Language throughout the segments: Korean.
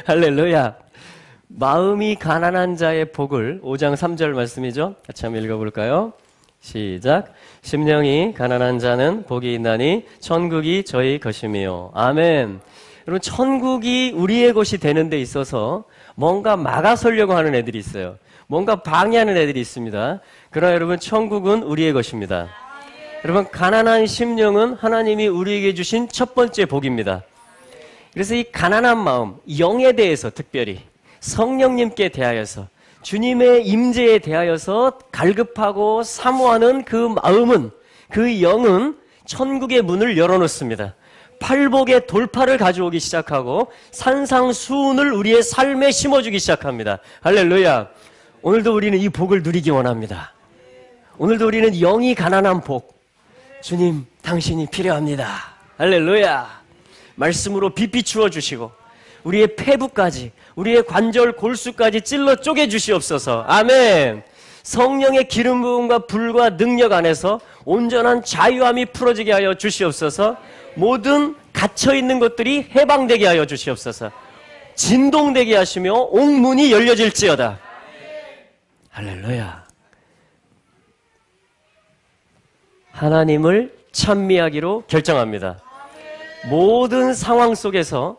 할렐루야. 마음이 가난한 자의 복을 5장 3절 말씀이죠. 같이 한번 읽어볼까요? 시작. 심령이 가난한 자는 복이 있나니 천국이 저희 것이며. 아멘. 여러분, 천국이 우리의 것이 되는 데 있어서 뭔가 막아서려고 하는 애들이 있어요. 뭔가 방해하는 애들이 있습니다. 그러나 여러분, 천국은 우리의 것입니다. 여러분, 가난한 심령은 하나님이 우리에게 주신 첫 번째 복입니다. 그래서 이 가난한 마음, 영에 대해서 특별히 성령님께 대하여서 주님의 임재에 대하여서 갈급하고 사모하는 그 마음은, 그 영은 천국의 문을 열어놓습니다. 팔복의 돌파를 가져오기 시작하고 산상수훈을 우리의 삶에 심어주기 시작합니다. 할렐루야. 오늘도 우리는 이 복을 누리기 원합니다. 오늘도 우리는 영이 가난한 복, 주님 당신이 필요합니다. 할렐루야. 말씀으로 비비추어 주시고 우리의 폐부까지, 우리의 관절 골수까지 찔러 쪼개 주시옵소서. 아멘. 성령의 기름 부음과 불과 능력 안에서 온전한 자유함이 풀어지게 하여 주시옵소서. 모든 갇혀있는 것들이 해방되게 하여 주시옵소서. 진동되게 하시며 옥문이 열려질지어다. 할렐루야. 하나님을 찬미하기로 결정합니다. 모든 상황 속에서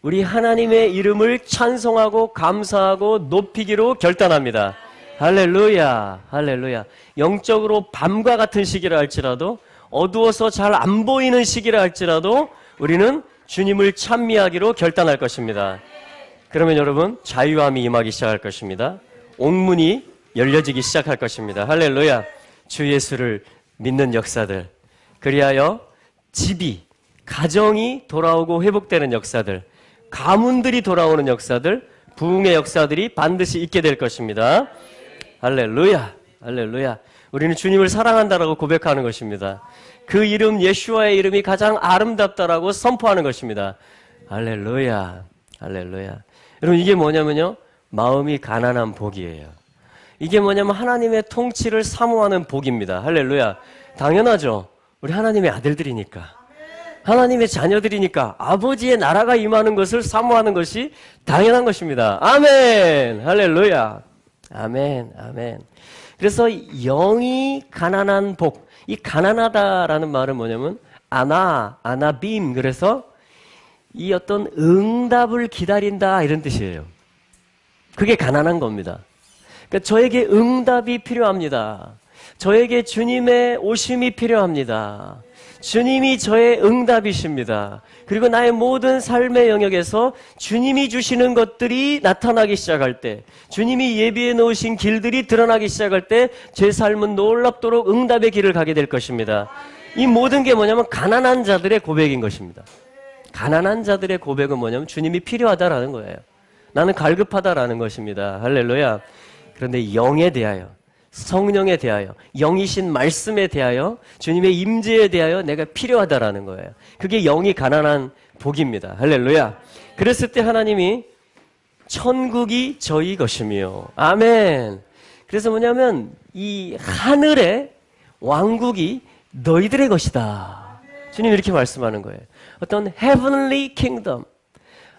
우리 하나님의 이름을 찬송하고 감사하고 높이기로 결단합니다. 할렐루야. 할렐루야. 영적으로 밤과 같은 시기라 할지라도, 어두워서 잘 안 보이는 시기라 할지라도 우리는 주님을 찬미하기로 결단할 것입니다. 그러면 여러분, 자유함이 임하기 시작할 것입니다. 옥문이 열려지기 시작할 것입니다. 할렐루야. 주 예수를 믿는 역사들, 그리하여 집이, 가정이 돌아오고 회복되는 역사들, 가문들이 돌아오는 역사들, 부흥의 역사들이 반드시 있게 될 것입니다. 할렐루야. 할렐루야. 우리는 주님을 사랑한다라고 고백하는 것입니다. 그 이름, 예수와의 이름이 가장 아름답다라고 선포하는 것입니다. 할렐루야. 할렐루야. 여러분, 이게 뭐냐면요, 마음이 가난한 복이에요. 이게 뭐냐면 하나님의 통치를 사모하는 복입니다. 할렐루야. 당연하죠. 우리 하나님의 아들들이니까, 하나님의 자녀들이니까 아버지의 나라가 임하는 것을 사모하는 것이 당연한 것입니다. 아멘. 할렐루야. 아멘. 아멘. 그래서 영이 가난한 복, 이 가난하다라는 말은 뭐냐면 아나빔, 그래서 이 어떤 응답을 기다린다, 이런 뜻이에요. 그게 가난한 겁니다. 그러니까 저에게 응답이 필요합니다. 저에게 주님의 오심이 필요합니다. 주님이 저의 응답이십니다. 그리고 나의 모든 삶의 영역에서 주님이 주시는 것들이 나타나기 시작할 때, 주님이 예비해 놓으신 길들이 드러나기 시작할 때 제 삶은 놀랍도록 응답의 길을 가게 될 것입니다. 이 모든 게 뭐냐면 가난한 자들의 고백인 것입니다. 가난한 자들의 고백은 뭐냐면 주님이 필요하다라는 거예요. 나는 갈급하다라는 것입니다. 할렐루야. 그런데 영에 대하여, 성령에 대하여, 영이신 말씀에 대하여, 주님의 임재에 대하여 내가 필요하다라는 거예요. 그게 영이 가난한 복입니다. 할렐루야. 그랬을 때 하나님이 천국이 저희 것이며. 아멘. 그래서 뭐냐면 이 하늘의 왕국이 너희들의 것이다. 주님 이렇게 말씀하는 거예요. 어떤 heavenly kingdom,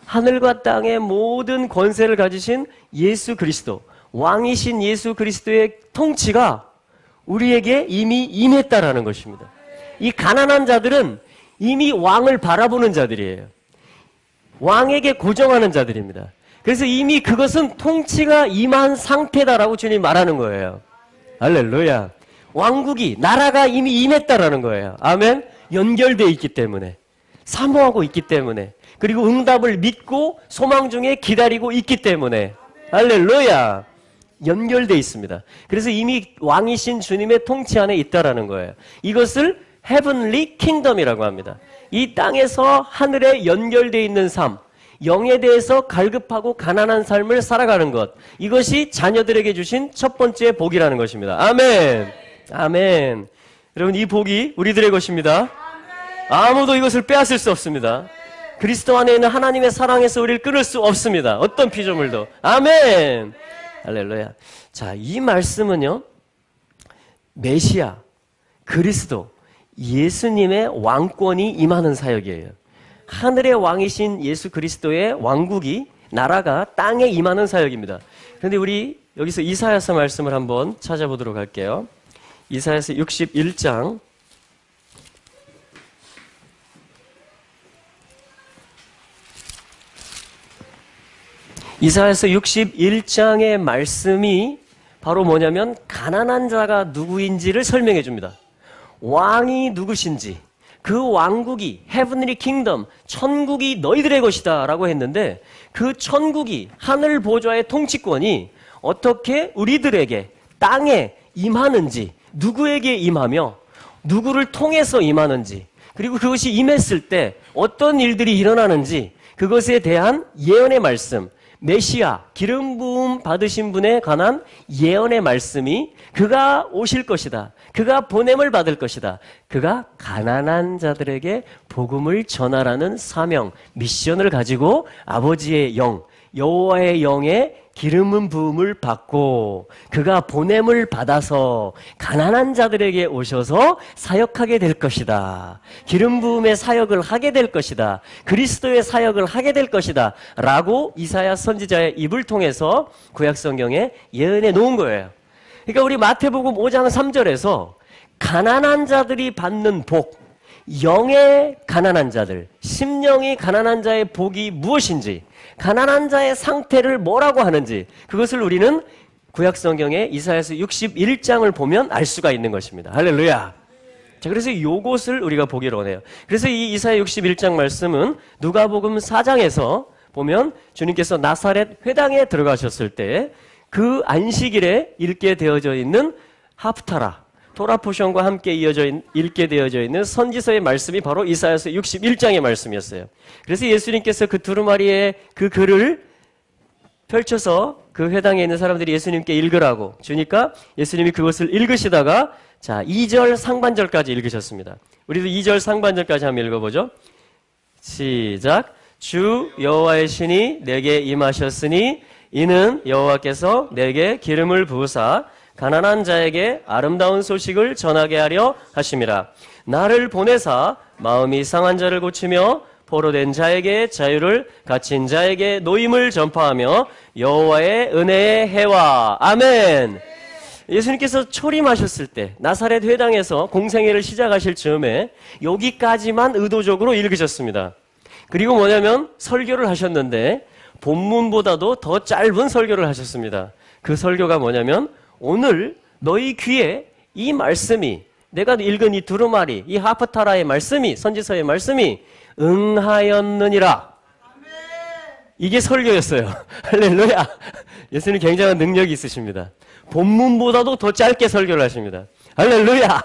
하늘과 땅의 모든 권세를 가지신 예수 그리스도, 왕이신 예수 그리스도의 통치가 우리에게 이미 임했다라는 것입니다. 이 가난한 자들은 이미 왕을 바라보는 자들이에요. 왕에게 고정하는 자들입니다. 그래서 이미 그것은 통치가 임한 상태다라고 주님 말하는 거예요. 할렐루야. 왕국이, 나라가 이미 임했다라는 거예요. 아멘. 연결되어 있기 때문에, 사모하고 있기 때문에, 그리고 응답을 믿고 소망 중에 기다리고 있기 때문에, 할렐루야. 연결되어 있습니다. 그래서 이미 왕이신 주님의 통치 안에 있다라는 거예요. 이것을 heavenly kingdom이라고 합니다. 이 땅에서 하늘에 연결되어 있는 삶, 영에 대해서 갈급하고 가난한 삶을 살아가는 것, 이것이 자녀들에게 주신 첫 번째 복이라는 것입니다. 아멘. 아멘. 여러분, 이 복이 우리들의 것입니다. 아무도 이것을 빼앗을 수 없습니다. 그리스도 안에 있는 하나님의 사랑에서 우리를 끊을 수 없습니다. 어떤 피조물도. 아멘. 할렐루야. 자, 이 말씀은요, 메시아, 그리스도, 예수님의 왕권이 임하는 사역이에요. 하늘의 왕이신 예수 그리스도의 왕국이 나라가 땅에 임하는 사역입니다. 그런데 우리 여기서 이사야서 말씀을 한번 찾아보도록 할게요. 이사야서 61장 이사야서 61장의 말씀이 바로 뭐냐면 가난한 자가 누구인지를 설명해 줍니다. 왕이 누구신지, 그 왕국이 헤븐리 킹덤, 천국이 너희들의 것이다 라고 했는데 그 천국이 하늘 보좌의 통치권이 어떻게 우리들에게 땅에 임하는지, 누구에게 임하며 누구를 통해서 임하는지, 그리고 그것이 임했을 때 어떤 일들이 일어나는지 그것에 대한 예언의 말씀, 메시아, 기름 부음 받으신 분에 관한 예언의 말씀이 그가 오실 것이다. 그가 보냄을 받을 것이다. 그가 가난한 자들에게 복음을 전하라는 사명, 미션을 가지고 아버지의 영, 여호와의 영의 기름 부음을 받고 그가 보냄을 받아서 가난한 자들에게 오셔서 사역하게 될 것이다. 기름 부음의 사역을 하게 될 것이다. 그리스도의 사역을 하게 될 것이다. 라고 이사야 선지자의 입을 통해서 구약성경에 예언해 놓은 거예요. 그러니까 우리 마태복음 5장 3절에서 가난한 자들이 받는 복, 영의 가난한 자들, 심령이 가난한 자의 복이 무엇인지, 가난한 자의 상태를 뭐라고 하는지 그것을 우리는 구약성경의 이사야서 61장을 보면 알 수가 있는 것입니다. 할렐루야. 자, 그래서 이것을 우리가 보기로 원해요. 그래서 이 이사야 61장 말씀은 누가복음 4장에서 보면 주님께서 나사렛 회당에 들어가셨을 때 그 안식일에 읽게 되어져 있는 하프타라, 토라 포션과 함께 읽게 되어져 있는 선지서의 말씀이 바로 이사야서 61장의 말씀이었어요. 그래서 예수님께서 그 두루마리의 그 글을 펼쳐서 그 회당에 있는 사람들이 예수님께 읽으라고 주니까 예수님이 그것을 읽으시다가 자, 2절 상반절까지 읽으셨습니다. 우리도 2절 상반절까지 한번 읽어보죠. 시작. 주 여호와의 신이 내게 임하셨으니 이는 여호와께서 내게 기름을 부으사 가난한 자에게 아름다운 소식을 전하게 하려 하심이라. 나를 보내사 마음이 상한 자를 고치며 포로된 자에게 자유를, 갇힌 자에게 노임을 전파하며 여호와의 은혜의 해와. 아멘. 예수님께서 초림하셨을 때 나사렛 회당에서 공생애를 시작하실 즈음에 여기까지만 의도적으로 읽으셨습니다. 그리고 뭐냐면 설교를 하셨는데 본문보다도 더 짧은 설교를 하셨습니다. 그 설교가 뭐냐면 오늘 너희 귀에 이 말씀이, 내가 읽은 이 두루마리, 이 하프타라의 말씀이, 선지서의 말씀이 응하였느니라. 이게 설교였어요. 할렐루야. 예수님 굉장한 능력이 있으십니다. 본문보다도 더 짧게 설교를 하십니다. 할렐루야.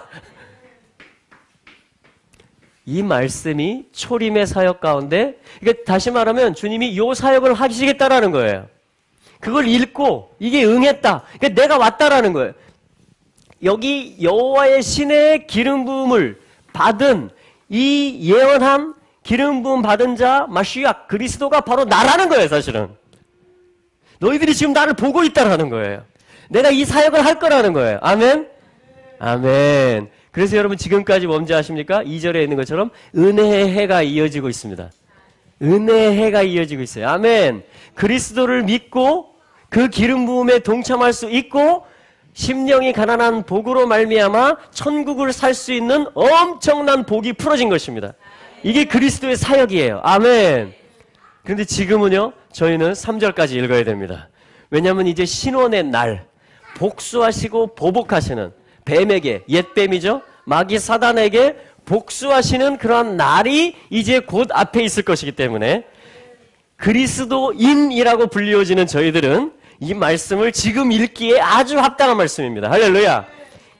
이 말씀이 초림의 사역 가운데, 그러니까 다시 말하면 주님이 이 사역을 하시겠다라는 거예요. 그걸 읽고 이게 응했다. 그러니까 내가 왔다라는 거예요. 여기 여호와의 신의 기름 부음을 받은 이 예언한 기름 부음 받은 자 마시아 그리스도가 바로 나라는 거예요. 사실은 너희들이 지금 나를 보고 있다라는 거예요. 내가 이 사역을 할 거라는 거예요. 아멘. 아멘. 그래서 여러분 지금까지 뭔지 아십니까? 2절에 있는 것처럼 은혜의 해가 이어지고 있습니다. 은혜의 해가 이어지고 있어요. 아멘. 그리스도를 믿고 그 기름 부음에 동참할 수 있고 심령이 가난한 복으로 말미암아 천국을 살 수 있는 엄청난 복이 풀어진 것입니다. 이게 그리스도의 사역이에요. 아멘. 그런데 지금은요, 저희는 3절까지 읽어야 됩니다. 왜냐하면 이제 신원의 날, 복수하시고 보복하시는 뱀에게, 옛뱀이죠, 마귀 사단에게 복수하시는 그러한 날이 이제 곧 앞에 있을 것이기 때문에 그리스도인이라고 불리워지는 저희들은 이 말씀을 지금 읽기에 아주 합당한 말씀입니다. 할렐루야.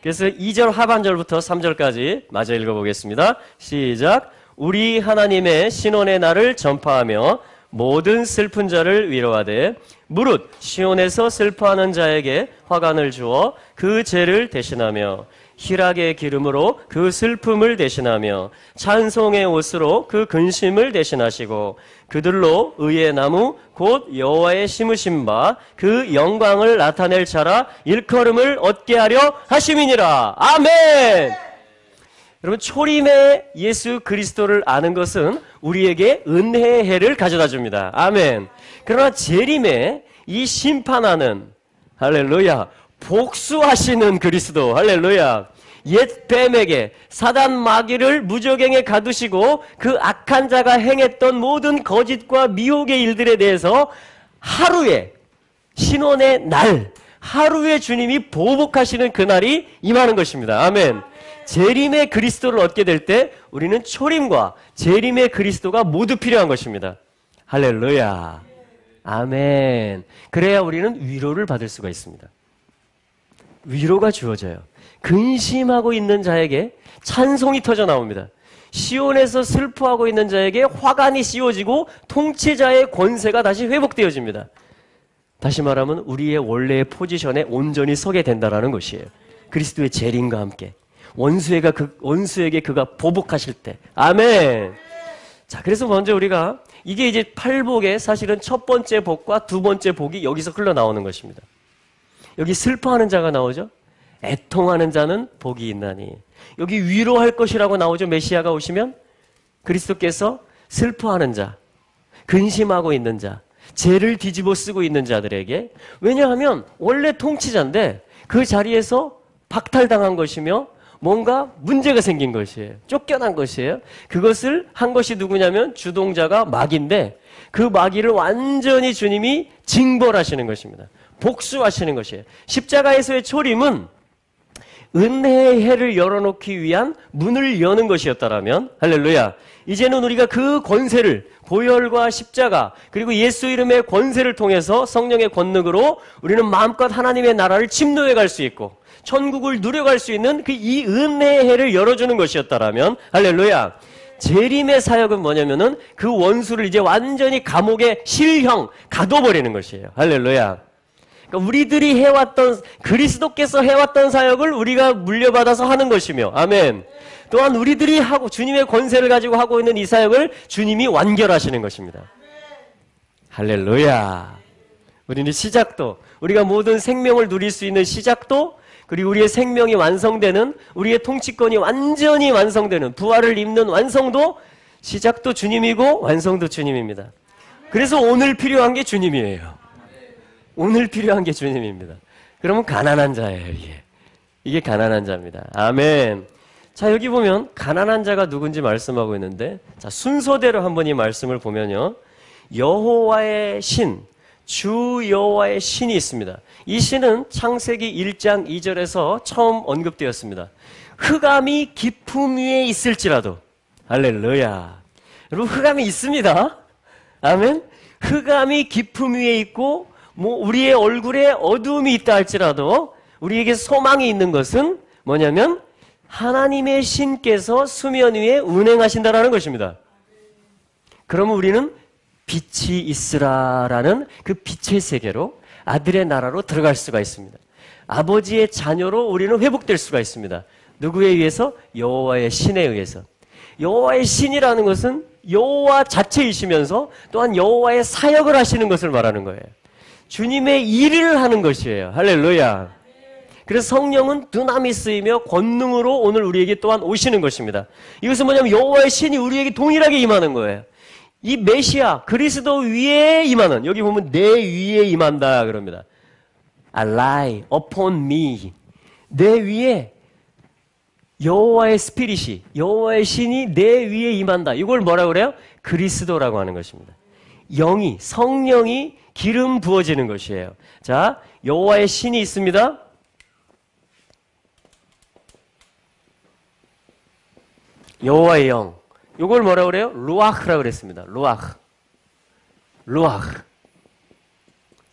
그래서 2절 하반절부터 3절까지 마저 읽어보겠습니다. 시작. 우리 하나님의 신원의 날을 전파하며 모든 슬픈 자를 위로하되 무릇 시온에서 슬퍼하는 자에게 화관을 주어 그 죄를 대신하며 희락의 기름으로 그 슬픔을 대신하며 찬송의 옷으로 그 근심을 대신하시고 그들로 의의 나무 곧 여호와의 심으신 바 그 영광을 나타낼 자라 일컬음을 얻게 하려 하심이니라. 아멘. 여러분, 초림의 예수 그리스도를 아는 것은 우리에게 은혜의 해를 가져다 줍니다. 아멘. 그러나 재림에 이 심판하는, 할렐루야, 복수하시는 그리스도, 할렐루야, 옛 뱀에게 사단 마귀를 무저갱에 가두시고 그 악한 자가 행했던 모든 거짓과 미혹의 일들에 대해서 하루에, 신원의 날, 하루에 주님이 보복하시는 그날이 임하는 것입니다. 아멘. 재림의 그리스도를 얻게 될 때 우리는 초림과 재림의 그리스도가 모두 필요한 것입니다. 할렐루야. 아멘. 그래야 우리는 위로를 받을 수가 있습니다. 위로가 주어져요. 근심하고 있는 자에게 찬송이 터져 나옵니다. 시온에서 슬퍼하고 있는 자에게 화관이 씌워지고 통치자의 권세가 다시 회복되어집니다. 다시 말하면 우리의 원래의 포지션에 온전히 서게 된다는 것이에요. 그리스도의 재림과 함께 원수에게 그가 보복하실 때. 아멘. 자, 그래서 먼저 우리가 이게 이제 팔복의 사실은 첫 번째 복과 두 번째 복이 여기서 흘러나오는 것입니다. 여기 슬퍼하는 자가 나오죠. 애통하는 자는 복이 있나니. 여기 위로할 것이라고 나오죠. 메시아가 오시면 그리스도께서 슬퍼하는 자, 근심하고 있는 자, 죄를 뒤집어 쓰고 있는 자들에게, 왜냐하면 원래 통치자인데 그 자리에서 박탈당한 것이며 뭔가 문제가 생긴 것이에요. 쫓겨난 것이에요. 그것을 한 것이 누구냐면 주동자가 마귀인데 그 마귀를 완전히 주님이 징벌하시는 것입니다. 복수하시는 것이에요. 십자가에서의 초림은 은혜의 해를 열어놓기 위한 문을 여는 것이었다라면, 할렐루야, 이제는 우리가 그 권세를, 보혈과 십자가 그리고 예수 이름의 권세를 통해서 성령의 권능으로 우리는 마음껏 하나님의 나라를 침노해 갈 수 있고 천국을 누려갈 수 있는 그 이 은혜의 해를 열어주는 것이었다라면, 할렐루야, 재림의 사역은 뭐냐면은 그 원수를 이제 완전히 감옥에 실형 가둬버리는 것이에요. 할렐루야. 그러니까 우리들이 해왔던, 그리스도께서 해왔던 사역을 우리가 물려받아서 하는 것이며, 아멘. 또한 우리들이 하고 주님의 권세를 가지고 하고 있는 이 사역을 주님이 완결하시는 것입니다. 할렐루야. 우리는 시작도, 우리가 모든 생명을 누릴 수 있는 시작도, 그리고 우리의 생명이 완성되는, 우리의 통치권이 완전히 완성되는, 부활을 입는 완성도, 시작도 주님이고 완성도 주님입니다. 그래서 오늘 필요한 게 주님이에요. 오늘 필요한 게 주님입니다. 그러면 가난한 자예요, 이게. 이게 가난한 자입니다. 아멘. 자, 여기 보면 가난한 자가 누군지 말씀하고 있는데, 자, 순서대로 한번 이 말씀을 보면요, 여호와의 신, 주 여호와의 신이 있습니다. 이 신은 창세기 1장 2절에서 처음 언급되었습니다. 흑암이 깊음 위에 있을지라도, 할렐루야. 여러분, 흑암이 있습니다. 아멘. 흑암이 깊음 위에 있고 우리의 얼굴에 어두움이 있다 할지라도 우리에게 소망이 있는 것은 뭐냐면 하나님의 신께서 수면 위에 운행하신다라는 것입니다. 그러면 우리는 빛이 있으라라는 그 빛의 세계로, 아들의 나라로 들어갈 수가 있습니다. 아버지의 자녀로 우리는 회복될 수가 있습니다. 누구에 의해서? 여호와의 신에 의해서. 여호와의 신이라는 것은 여호와 자체이시면서 또한 여호와의 사역을 하시는 것을 말하는 거예요. 주님의 일을 하는 것이에요. 할렐루야. 그래서 성령은 두나미스이며 권능으로 오늘 우리에게 또한 오시는 것입니다. 이것은 뭐냐면 여호와의 신이 우리에게 동일하게 임하는 거예요. 이 메시아 그리스도 위에 임하는, 여기 보면 내 위에 임한다 그럽니다. lie upon me. 내 위에 여호와의 스피릿이, 여호와의 신이 내 위에 임한다. 이걸 뭐라고 그래요? 그리스도라고 하는 것입니다. 영이, 성령이 기름 부어지는 것이에요. 자, 여호와의 신이 있습니다. 여호와의 영. 이걸 뭐라고 그래요? 루아흐라고 그랬습니다. 루아흐.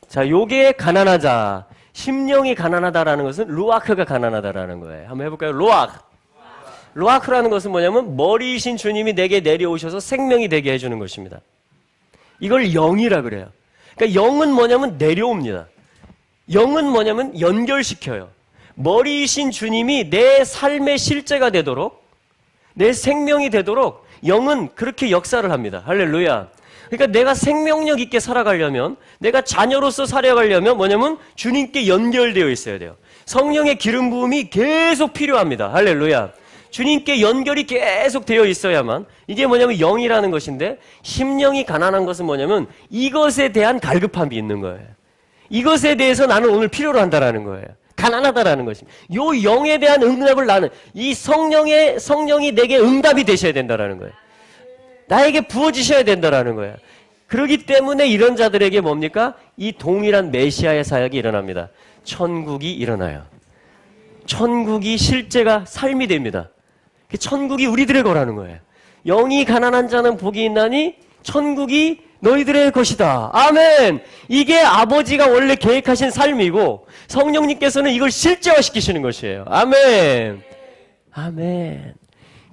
자, 요게 가난하자. 심령이 가난하다라는 것은 루아흐가 가난하다라는 거예요. 한번 해볼까요? 루아흐라는 것은 뭐냐면 머리이신 주님이 내게 내려오셔서 생명이 되게 해주는 것입니다. 이걸 영이라 그래요. 그러니까 영은 뭐냐면 내려옵니다. 영은 뭐냐면 연결시켜요. 머리이신 주님이 내 삶의 실제가 되도록, 내 생명이 되도록 영은 그렇게 역사를 합니다. 할렐루야. 그러니까 내가 생명력 있게 살아가려면, 내가 자녀로서 살아가려면 뭐냐면 주님께 연결되어 있어야 돼요. 성령의 기름 부음이 계속 필요합니다. 할렐루야. 주님께 연결이 계속 되어 있어야만 이게 뭐냐면 영이라는 것인데 심령이 가난한 것은 뭐냐면 이것에 대한 갈급함이 있는 거예요. 이것에 대해서 나는 오늘 필요로 한다라는 거예요. 가난하다라는 것입니다. 요 영에 대한 응답을 나는 이 성령이 내게 응답이 되셔야 된다라는 거예요. 나에게 부어지셔야 된다라는 거예요. 그렇기 때문에 이런 자들에게 뭡니까? 이 동일한 메시아의 사역이 일어납니다. 천국이 일어나요. 천국이 실제가 삶이 됩니다. 천국이 우리들의 거라는 거예요. 영이 가난한 자는 복이 있나니 천국이 너희들의 것이다. 아멘. 이게 아버지가 원래 계획하신 삶이고 성령님께서는 이걸 실제화시키시는 것이에요. 아멘. 아멘.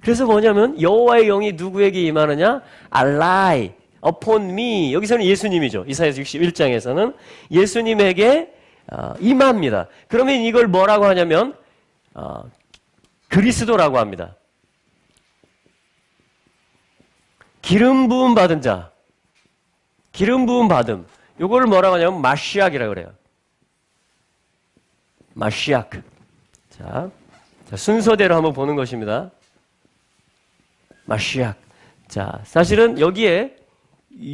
그래서 뭐냐면 여호와의 영이 누구에게 임하느냐? 알라이, upon me. 여기서는 예수님이죠. 이사야서 61장에서는 예수님에게 임합니다. 그러면 이걸 뭐라고 하냐면 그리스도라고 합니다. 기름 부음 받은 자. 기름 부음 받음. 요거를 뭐라고 하냐면 마시약이라고 그래요. 마시약. 자, 순서대로 한번 보는 것입니다. 마시약. 자, 사실은 여기에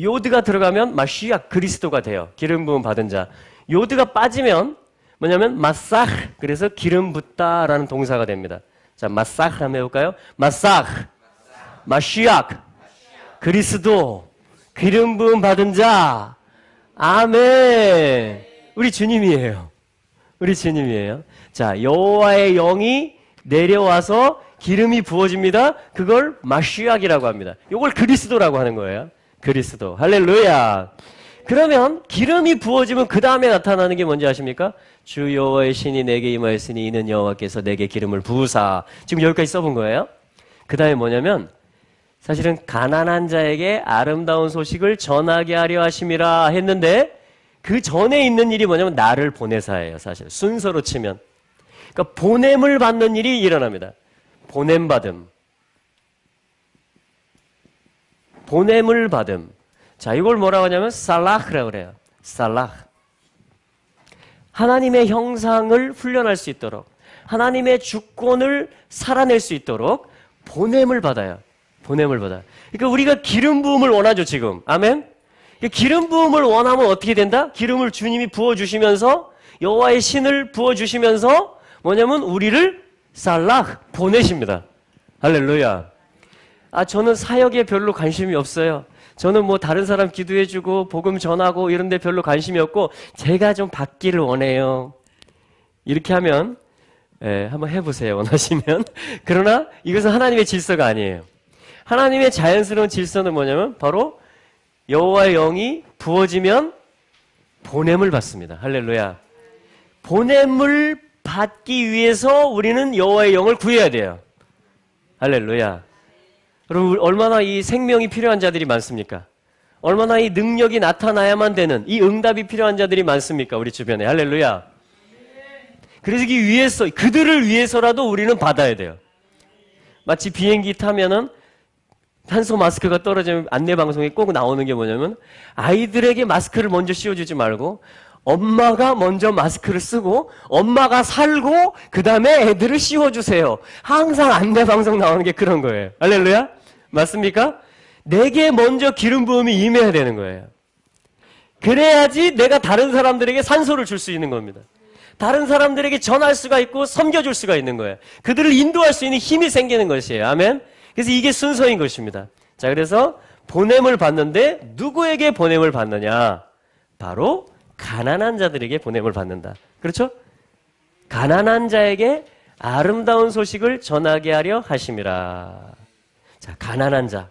요드가 들어가면 마시약 그리스도가 돼요. 기름 부음 받은 자. 요드가 빠지면 뭐냐면 마싹. 그래서 기름 붓다라는 동사가 됩니다. 자, 마싹 한번 해볼까요? 마싹. 마시약. 그리스도. 기름 부음 받은 자. 아멘. 우리 주님이에요. 우리 주님이에요. 자, 여호와의 영이 내려와서 기름이 부어집니다. 그걸 마시약이라고 합니다. 이걸 그리스도라고 하는 거예요. 그리스도. 할렐루야. 그러면 기름이 부어지면 그 다음에 나타나는 게 뭔지 아십니까? 주 여호와의 신이 내게 임하였으니 이는 여호와께서 내게 기름을 부으사. 지금 여기까지 써본 거예요. 그 다음에 뭐냐면 사실은 가난한 자에게 아름다운 소식을 전하게 하려 하심이라 했는데 그 전에 있는 일이 뭐냐면 나를 보내사예요. 사실 순서로 치면. 그러니까 보냄을 받는 일이 일어납니다. 보냄받음. 보냄을 받음. 자, 이걸 뭐라고 하냐면 살라흐라고 그래요. 살라흐. 하나님의 형상을 훈련할 수 있도록 하나님의 주권을 살아낼 수 있도록 보냄을 받아요. 보냄을 받아요. 그러니까 우리가 기름 부음을 원하죠, 지금. 아멘? 기름 부음을 원하면 어떻게 된다? 기름을 주님이 부어주시면서 여호와의 신을 부어주시면서 뭐냐면 우리를 살락 보내십니다. 할렐루야. 저는 사역에 별로 관심이 없어요. 저는 뭐 다른 사람 기도해주고 복음 전하고 이런 데 별로 관심이 없고 제가 좀 받기를 원해요. 이렇게 하면 한번 해보세요. 원하시면. 그러나 이것은 하나님의 질서가 아니에요. 하나님의 자연스러운 질서는 뭐냐면 바로 여호와의 영이 부어지면 보냄을 받습니다. 할렐루야. 보냄을 받기 위해서 우리는 여호와의 영을 구해야 돼요. 할렐루야. 여러분 얼마나 이 생명이 필요한 자들이 많습니까? 얼마나 이 능력이 나타나야만 되는 이 응답이 필요한 자들이 많습니까? 우리 주변에. 할렐루야. 그래서 그들을 위해서라도 우리는 받아야 돼요. 마치 비행기 타면은 탄소 마스크가 떨어지면 안내방송에 꼭 나오는 게 뭐냐면 아이들에게 마스크를 먼저 씌워주지 말고 엄마가 먼저 마스크를 쓰고 엄마가 살고 그 다음에 애들을 씌워주세요. 항상 안내방송 나오는 게 그런 거예요. 할렐루야? 맞습니까? 내게 먼저 기름 부음이 임해야 되는 거예요. 그래야지 내가 다른 사람들에게 산소를 줄 수 있는 겁니다. 다른 사람들에게 전할 수가 있고 섬겨줄 수가 있는 거예요. 그들을 인도할 수 있는 힘이 생기는 것이에요. 아멘? 그래서 이게 순서인 것입니다. 자, 그래서 보냄을 받는데 누구에게 보냄을 받느냐? 바로 가난한 자들에게 보냄을 받는다. 그렇죠? 가난한 자에게 아름다운 소식을 전하게 하려 하심이라. 자, 가난한 자.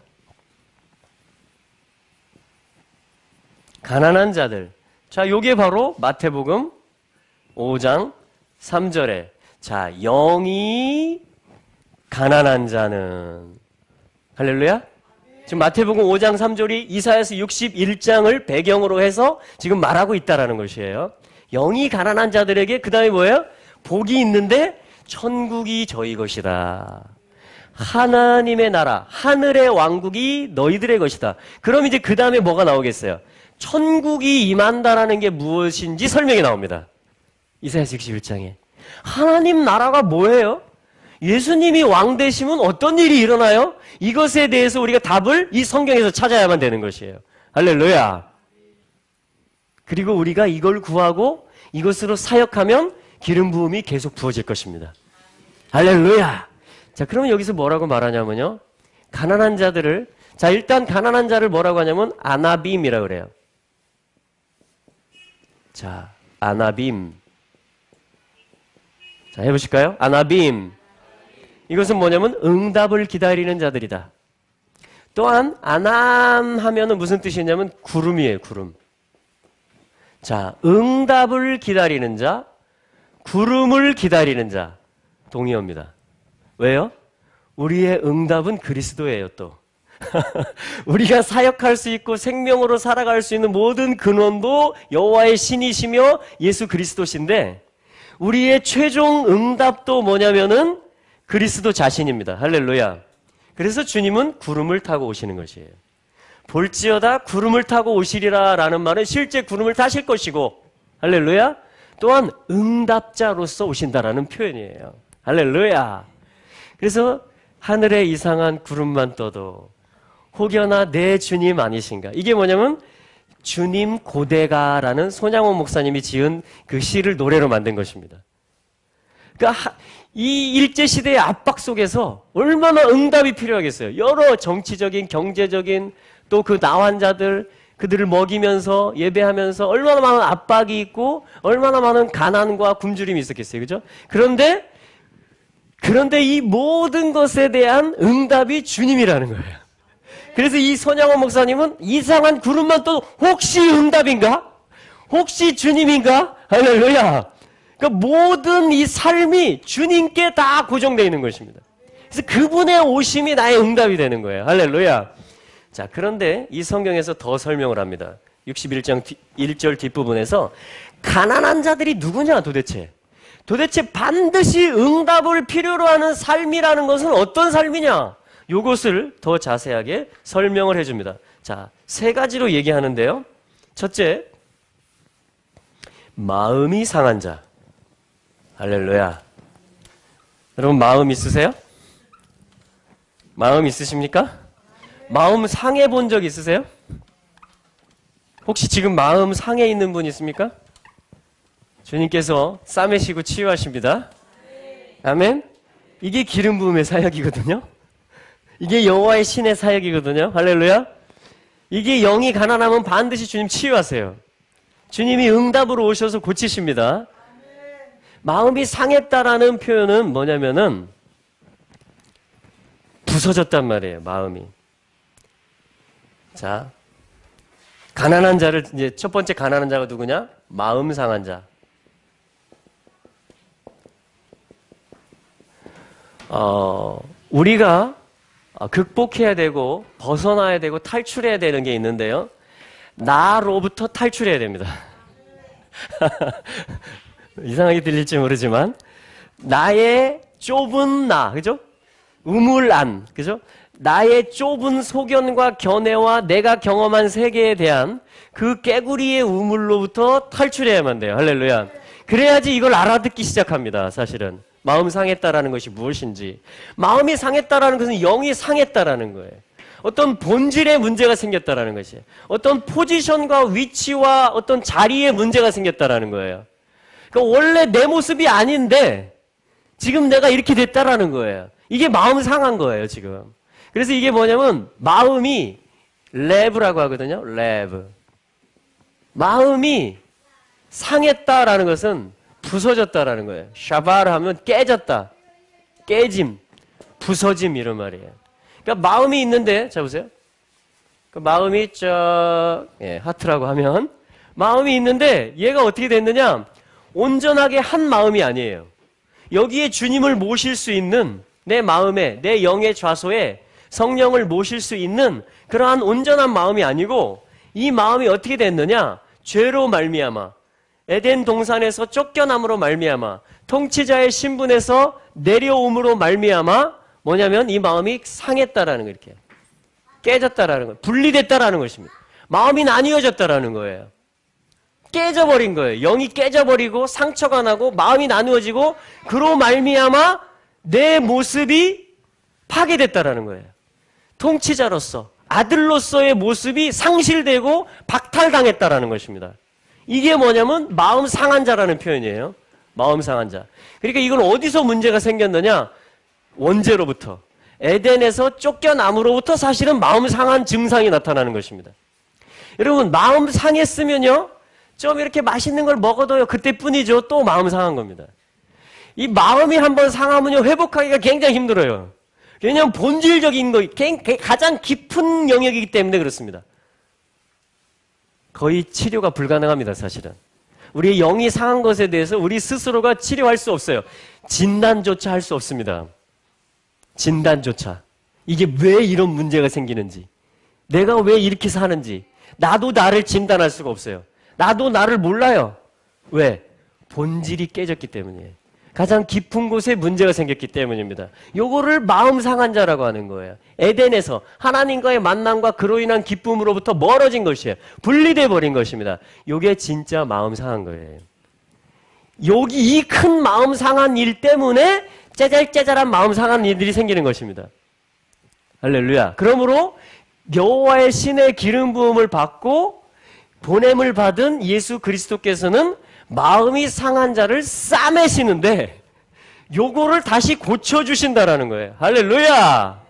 가난한 자들. 자, 요게 바로 마태복음 5장 3절에 자, 영이 가난한 자는 할렐루야? 지금 마태복음 5장 3절이 이사야서 61장을 배경으로 해서 지금 말하고 있다라는 것이에요. 영이 가난한 자들에게 그 다음에 뭐예요? 복이 있는데 천국이 저희 것이다. 하나님의 나라, 하늘의 왕국이 너희들의 것이다. 그럼 이제 그 다음에 뭐가 나오겠어요? 천국이 임한다라는 게 무엇인지 설명이 나옵니다. 이사야서 61장에. 하나님 나라가 뭐예요? 예수님이 왕 되시면 어떤 일이 일어나요? 이것에 대해서 우리가 답을 이 성경에서 찾아야만 되는 것이에요. 할렐루야. 그리고 우리가 이걸 구하고 이것으로 사역하면 기름 부음이 계속 부어질 것입니다. 할렐루야. 자, 그러면 여기서 뭐라고 말하냐면요. 가난한 자들을, 자, 일단 가난한 자를 뭐라고 하냐면 아나빔이라고 그래요. 자, 아나빔. 자, 해보실까요? 아나빔. 이것은 뭐냐면 응답을 기다리는 자들이다. 또한 아남 하면은 무슨 뜻이냐면 구름이에요, 구름. 자, 응답을 기다리는 자, 구름을 기다리는 자, 동의어입니다. 왜요? 우리의 응답은 그리스도예요, 또. 우리가 사역할 수 있고 생명으로 살아갈 수 있는 모든 근원도 여호와의 신이시며 예수 그리스도신데, 우리의 최종 응답도 뭐냐면은 그리스도 자신입니다. 할렐루야. 그래서 주님은 구름을 타고 오시는 것이에요. 볼지어다 구름을 타고 오시리라 라는 말은 실제 구름을 타실 것이고, 할렐루야. 또한 응답자로서 오신다라는 표현이에요. 할렐루야. 그래서 하늘에 이상한 구름만 떠도 혹여나 내 주님 아니신가. 이게 뭐냐면 주님 고대가라는 손양원 목사님이 지은 그 시를 노래로 만든 것입니다. 그러니까 이 일제시대의 압박 속에서 얼마나 응답이 필요하겠어요. 여러 정치적인, 경제적인, 또 그 나환자들, 그들을 먹이면서 예배하면서 얼마나 많은 압박이 있고 얼마나 많은 가난과 굶주림이 있었겠어요. 그죠? 그런데 이 모든 것에 대한 응답이 주님이라는 거예요. 그래서 이 손양원 목사님은 이상한 구름만 떠도 혹시 응답인가? 혹시 주님인가? 할렐루야. 그러니까 모든 이 삶이 주님께 다 고정되어 있는 것입니다. 그래서 그분의 오심이 나의 응답이 되는 거예요. 할렐루야. 자, 그런데 이 성경에서 더 설명을 합니다. 61장 1절 뒷부분에서 가난한 자들이 누구냐 도대체. 도대체 반드시 응답을 필요로 하는 삶이라는 것은 어떤 삶이냐. 이것을 더 자세하게 설명을 해줍니다. 자, 세 가지로 얘기하는데요. 첫째, 마음이 상한 자. 할렐루야. 여러분 마음 있으세요? 마음 있으십니까? 마음 상해 본 적 있으세요? 혹시 지금 마음 상해 있는 분 있습니까? 주님께서 싸매시고 치유하십니다. 아멘. 이게 기름 부음의 사역이거든요. 이게 여호와의 신의 사역이거든요. 할렐루야. 이게 영이 가난하면 반드시 주님 치유하세요. 주님이 응답으로 오셔서 고치십니다. 마음이 상했다라는 표현은 뭐냐면은 부서졌단 말이에요. 마음이. 자, 가난한 자를 이제 첫 번째 가난한 자가 누구냐? 마음 상한 자. 우리가 극복해야 되고 벗어나야 되고 탈출해야 되는 게 있는데요. 나로부터 탈출해야 됩니다. 이상하게 들릴지 모르지만 나의 좁은 나, 그죠? 우물안, 그죠? 나의 좁은 소견과 견해와 내가 경험한 세계에 대한 그 깨구리의 우물로부터 탈출해야만 돼요. 할렐루야. 그래야지 이걸 알아듣기 시작합니다. 사실은 마음 상했다라는 것이 무엇인지. 마음이 상했다라는 것은 영이 상했다라는 거예요. 어떤 본질의 문제가 생겼다라는 것이에요. 어떤 포지션과 위치와 어떤 자리에 문제가 생겼다라는 거예요. 그러니까 원래 내 모습이 아닌데 지금 내가 이렇게 됐다라는 거예요. 이게 마음 상한 거예요, 지금. 그래서 이게 뭐냐면 마음이 레브라고 하거든요. 레브. 마음이 상했다라는 것은 부서졌다라는 거예요. 샤바르 하면 깨졌다. 깨짐, 부서짐 이런 말이에요. 그러니까 마음이 있는데, 자 보세요. 그 마음이 하트라고 하면 마음이 있는데 얘가 어떻게 됐느냐? 온전하게 한 마음이 아니에요. 여기에 주님을 모실 수 있는 내 마음에, 내 영의 좌소에 성령을 모실 수 있는 그러한 온전한 마음이 아니고 이 마음이 어떻게 됐느냐? 죄로 말미암아, 에덴 동산에서 쫓겨남으로 말미암아, 통치자의 신분에서 내려옴으로 말미암아 뭐냐면 이 마음이 상했다라는 거예요. 이렇게 깨졌다라는 거예요. 분리됐다라는 것입니다. 마음이 나뉘어졌다라는 거예요. 깨져버린 거예요. 영이 깨져버리고 상처가 나고 마음이 나누어지고 그로 말미암아 내 모습이 파괴됐다라는 거예요. 통치자로서, 아들로서의 모습이 상실되고 박탈당했다라는 것입니다. 이게 뭐냐면 마음 상한 자라는 표현이에요. 마음 상한 자. 그러니까 이건 어디서 문제가 생겼느냐? 원죄로부터. 에덴에서 쫓겨남으로부터 사실은 마음 상한 증상이 나타나는 것입니다. 여러분, 마음 상했으면요, 좀 이렇게 맛있는 걸 먹어도요, 그때뿐이죠. 또 마음 상한 겁니다. 이 마음이 한번 상하면요, 회복하기가 굉장히 힘들어요. 왜냐하면 본질적인 거, 가장 깊은 영역이기 때문에 그렇습니다. 거의 치료가 불가능합니다, 사실은. 우리의 영이 상한 것에 대해서 우리 스스로가 치료할 수 없어요. 진단조차 할 수 없습니다. 진단조차. 이게 왜 이런 문제가 생기는지, 내가 왜 이렇게 사는지, 나도 나를 진단할 수가 없어요. 나도 나를 몰라요. 왜? 본질이 깨졌기 때문이에요. 가장 깊은 곳에 문제가 생겼기 때문입니다. 요거를 마음 상한 자라고 하는 거예요. 에덴에서 하나님과의 만남과 그로 인한 기쁨으로부터 멀어진 것이에요. 분리돼 버린 것입니다. 요게 진짜 마음 상한 거예요. 여기 이 큰 마음 상한 일 때문에 짜잘짜잘한 마음 상한 일들이 생기는 것입니다. 할렐루야. 그러므로 여호와의 신의 기름 부음을 받고 보냄을 받은 예수 그리스도께서는 마음이 상한 자를 싸매시는데 요거를 다시 고쳐주신다라는 거예요. 할렐루야.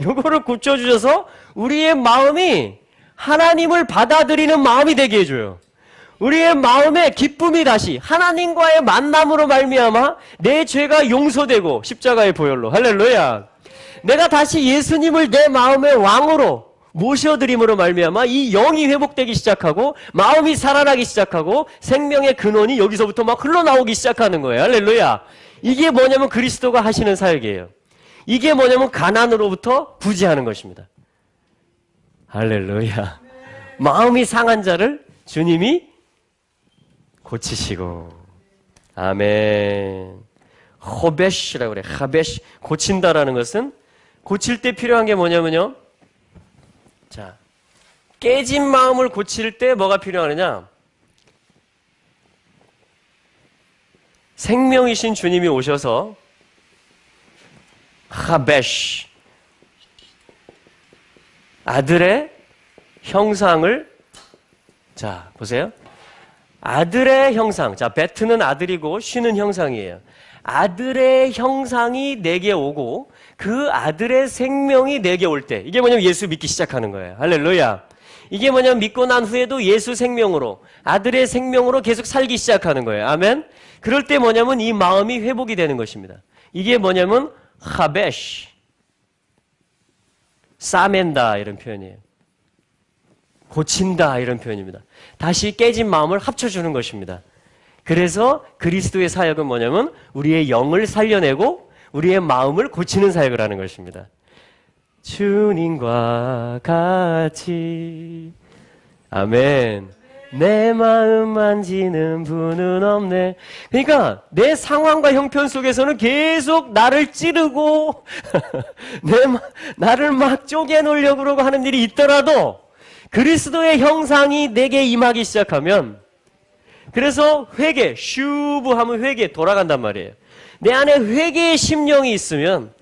요거를 고쳐주셔서 우리의 마음이 하나님을 받아들이는 마음이 되게 해줘요. 우리의 마음에 기쁨이 다시 하나님과의 만남으로 말미암아 내 죄가 용서되고, 십자가의 보혈로, 할렐루야, 내가 다시 예수님을 내 마음의 왕으로 모셔드림으로 말미암아 이 영이 회복되기 시작하고 마음이 살아나기 시작하고 생명의 근원이 여기서부터 막 흘러나오기 시작하는 거예요. 할렐루야. 이게 뭐냐면 그리스도가 하시는 사역이에요. 이게 뭐냐면 가난으로부터 부지하는 것입니다. 할렐루야. 마음이 상한 자를 주님이 고치시고, 아멘. 호베시라고 그래. 하베시. 고친다라는 것은, 고칠 때 필요한 게 뭐냐면요, 자, 깨진 마음을 고칠 때 뭐가 필요하느냐? 생명이신 주님이 오셔서 하베시, 아들의 형상을, 자, 보세요. 아들의 형상. 자, 베트는 아들이고 쉬는 형상이에요. 아들의 형상이 내게 오고 그 아들의 생명이 내게 올 때, 이게 뭐냐면 예수 믿기 시작하는 거예요. 할렐루야. 이게 뭐냐면 믿고 난 후에도 예수 생명으로, 아들의 생명으로 계속 살기 시작하는 거예요. 아멘. 그럴 때 뭐냐면 이 마음이 회복이 되는 것입니다. 이게 뭐냐면 하베시, 싸맨다 이런 표현이에요. 고친다 이런 표현입니다. 다시 깨진 마음을 합쳐주는 것입니다. 그래서 그리스도의 사역은 뭐냐면 우리의 영을 살려내고 우리의 마음을 고치는 사역을 하는 것입니다. 주님과 같이, 아멘. 내 마음 만지는 분은 없네. 그러니까 내 상황과 형편 속에서는 계속 나를 찌르고 나를 막 쪼개놓으려고 그러고 하는 일이 있더라도 그리스도의 형상이 내게 임하기 시작하면, 그래서 회개, 슈브 하면 회개, 돌아간단 말이에요. 내 안에 회개의 심령이 있으면,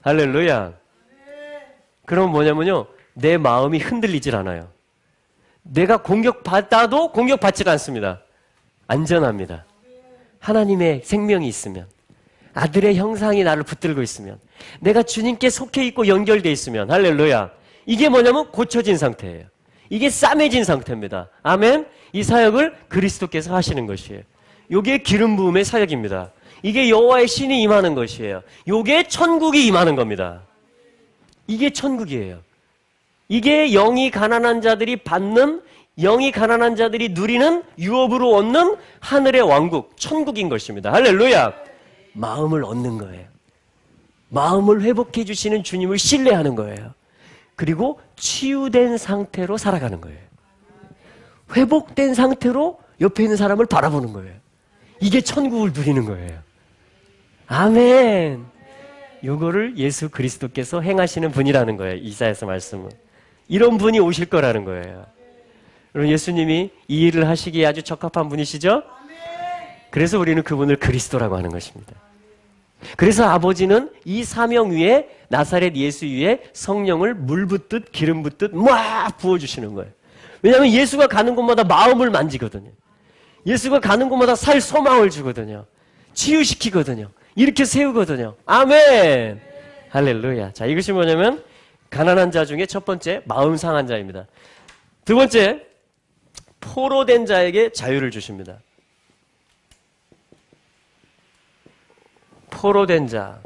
할렐루야, 그럼 뭐냐면요, 내 마음이 흔들리질 않아요. 내가 공격받아도 공격받질 않습니다. 안전합니다. 하나님의 생명이 있으면, 아들의 형상이 나를 붙들고 있으면, 내가 주님께 속해 있고 연결되어 있으면, 할렐루야, 이게 뭐냐면 고쳐진 상태예요. 이게 싸매진 상태입니다. 아멘. 이 사역을 그리스도께서 하시는 것이에요. 이게 기름 부음의 사역입니다. 이게 여호와의 신이 임하는 것이에요. 이게 천국이 임하는 겁니다. 이게 천국이에요. 이게 영이 가난한 자들이 받는, 영이 가난한 자들이 누리는, 유업으로 얻는 하늘의 왕국, 천국인 것입니다. 할렐루야. 마음을 얻는 거예요. 마음을 회복해 주시는 주님을 신뢰하는 거예요. 그리고 치유된 상태로 살아가는 거예요. 회복된 상태로 옆에 있는 사람을 바라보는 거예요. 이게 천국을 누리는 거예요. 아멘. 요거를 예수 그리스도께서 행하시는 분이라는 거예요. 이사야서 말씀은. 이런 분이 오실 거라는 거예요. 여러분, 예수님이 이 일을 하시기에 아주 적합한 분이시죠? 그래서 우리는 그분을 그리스도라고 하는 것입니다. 그래서 아버지는 이 사명 위에 나사렛 예수 위에 성령을 물 붓듯 기름 붓듯 막 부어주시는 거예요. 왜냐하면 예수가 가는 곳마다 마음을 만지거든요. 예수가 가는 곳마다 살 소망을 주거든요. 치유시키거든요. 이렇게 세우거든요. 아멘. 할렐루야. 자, 이것이 뭐냐면 가난한 자 중에 첫 번째 마음 상한 자입니다. 두 번째, 포로된 자에게 자유를 주십니다. 포로된 자.